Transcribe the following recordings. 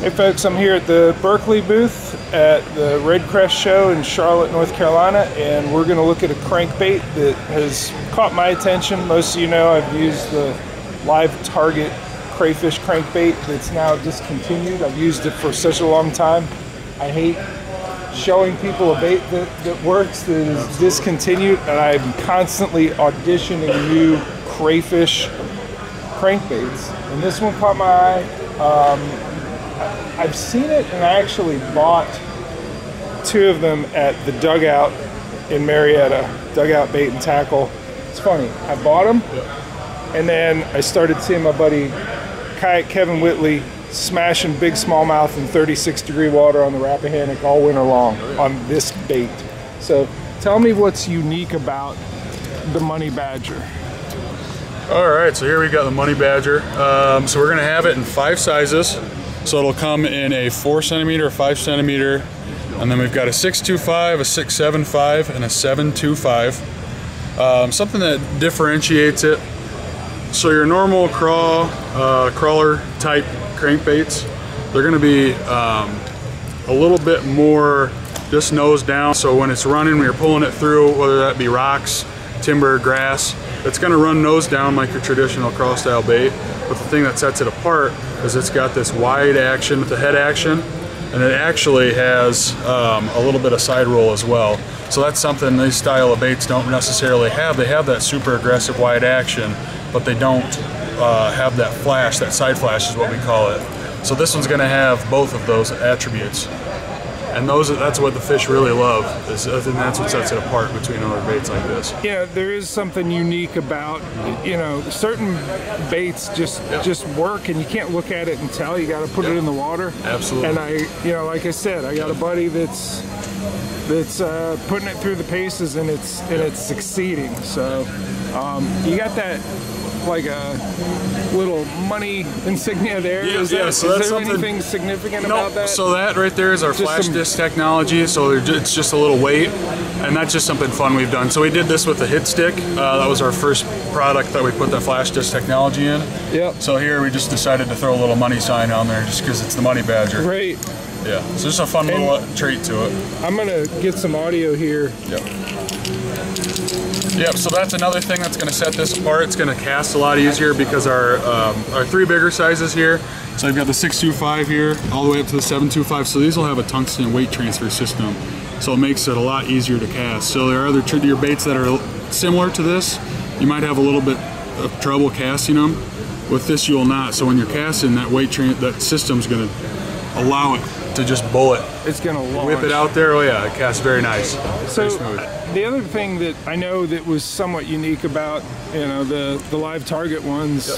Hey folks, I'm here at the Berkeley booth at the Red Crest show in Charlotte, North Carolina, and we're going to look at a crankbait that has caught my attention. Most of you know I've used the LiveTarget crayfish crankbait that's now discontinued. I've used it for such a long time. I hate showing people a bait that works that is discontinued, and I'm constantly auditioning new crayfish crankbaits. And this one caught my eye. I've seen it, and I actually bought two of them at the Dugout in Marietta, Dugout Bait and Tackle. It's funny, I bought them, and then I started seeing my buddy Kayak Kevin Whitley smashing big smallmouth in 36-degree water on the Rappahannock all winter long on this bait. So tell me what's unique about the Money Badger. All right, so here we got the Money Badger. So we're gonna have it in 5 sizes. So it'll come in a 4 centimeter, 5 centimeter, and then we've got a 625, a 675, and a 725. Something that differentiates it. So your normal craw, crawler type crankbaits, they're gonna be a little bit more just nose down. So when it's running, when you're pulling it through, whether that be rocks, timber, grass, it's gonna run nose down like your traditional craw style bait. But the thing that sets it apart is it's got this wide action with the head action, and it actually has a little bit of side roll as well. So that's something these style of baits don't necessarily have. They have that super aggressive wide action, but they don't have that flash, that side flash is what we call it. So this one's gonna have both of those attributes. And that's what the fish really love, and that's what sets it apart between other baits like this. Yeah, there is something unique about, you know, certain baits just work, and you can't look at it and tell. You got to put it in the water. Absolutely. And you know, like I said, I got a buddy that's putting it through the paces, and it's succeeding. So you got that, like a little money insignia there. Yeah, is there anything significant about that? So that right there is our flash disc technology. So it's just a little weight, and that's just something fun we've done. So we did this with the hit stick. That was our first product that we put the flash disc technology in. Yep. So here we just decided to throw a little money sign on there just because it's the Money Badger. Great. Yeah, so just a fun little trait to it. I'm gonna get some audio here. Yep, so that's another thing that's going to set this apart. It's going to cast a lot easier because our 3 bigger sizes here. So I've got the 625 here all the way up to the 725. So these will have a tungsten weight transfer system. So it makes it a lot easier to cast. So there are other your baits that are similar to this. You might have a little bit of trouble casting them. With this you will not. So when you're casting, that that system's going to allow it to just bullet. It's going to launch. Whip it out there. Oh yeah, it casts very nice. So very smooth. The other thing that I know that was somewhat unique about, you know, the LiveTarget ones,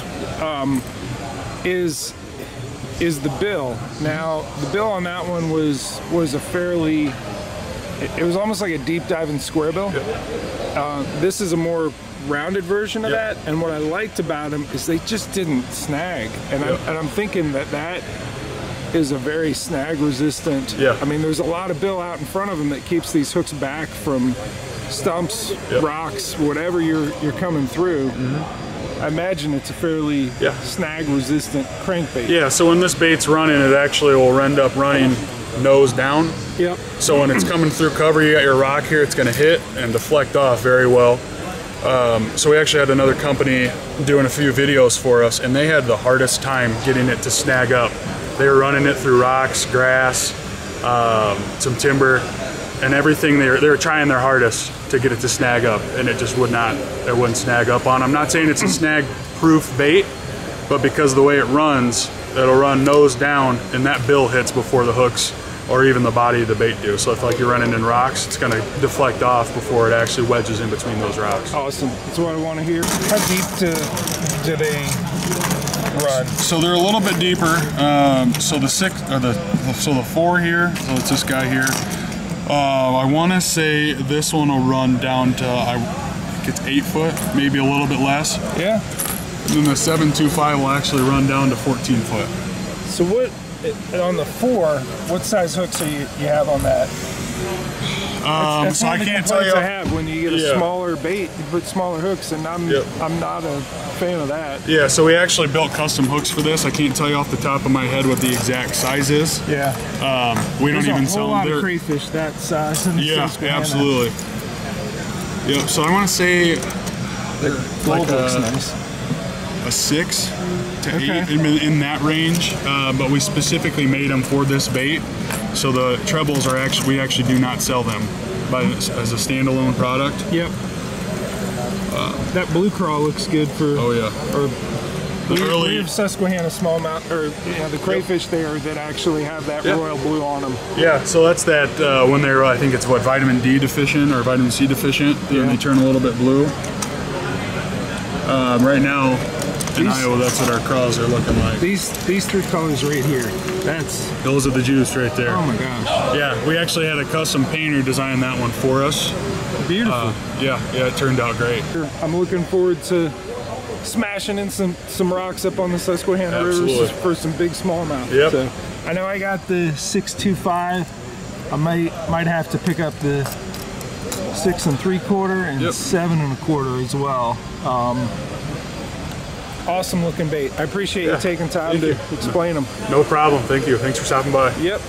is the bill. Now the bill on that one was a fairly, it was almost like a deep diving square bill. This is a more rounded version of that, and what I liked about them is they just didn't snag, and I'm thinking that is a very snag resistant. I mean, there's a lot of bill out in front of them that keeps these hooks back from stumps, rocks, whatever you're coming through. I imagine it's a fairly snag resistant crankbait. Yeah, so when this bait's running, it actually will end up running nose down. So when it's coming through cover, you got your rock here, it's going to hit and deflect off very well. So we actually had another company doing a few videos for us, and they had the hardest time getting it to snag up. They were running it through rocks, grass, some timber, and everything. They were trying their hardest to get it to snag up, and it just wouldn't snag up on. I'm not saying it's a snag-proof bait, but because of the way it runs, it'll run nose down, and that bill hits before the hooks or even the body of the bait do. So if like you're running in rocks, it's gonna deflect off before it actually wedges in between those rocks. Awesome, that's what I want to hear. How deep do they run? So they're a little bit deeper. So the 4 here, so it's this guy here. I want to say this one will run down to, I think it's 8 foot, maybe a little bit less. Yeah. And then the 725 will actually run down to 14 foot. So what, on the 4, what size hooks you have on that? That's so one I of the can't tell you. complaints I have when you get a smaller bait, you put smaller hooks, and I'm not a fan of that. Yeah, so we actually built custom hooks for this. I can't tell you off the top of my head what the exact size is. Yeah. We don't even There's a sell whole lot them. of crayfish that size. In the Susquehanna. Absolutely. Yep. So I want to say Gold looks nice. a 6 to 8 in that range, but we specifically made them for this bait. So the trebles are we actually do not sell them as a standalone product. Yep. That blue craw looks good for. Oh yeah. Or we have Susquehanna smallmouth, or the crayfish there that actually have that royal blue on them. Yeah, so that's that when they're, I think it's what, vitamin D deficient or vitamin C deficient, then they turn a little bit blue. Right now in Iowa, that's what our craws are looking like. These three colors right here, those are the juice right there. Oh my gosh. Yeah, we actually had a custom painter design that one for us. Beautiful. Yeah, it turned out great. I'm looking forward to smashing in some rocks up on the Susquehanna River for some big smallmouth. Yep. So I know I got the 625. I might have to pick up the 6 3/4 and 7 1/4 as well. Awesome looking bait. I appreciate you taking time to explain them. No problem. Thank you. Thanks for stopping by. Yep.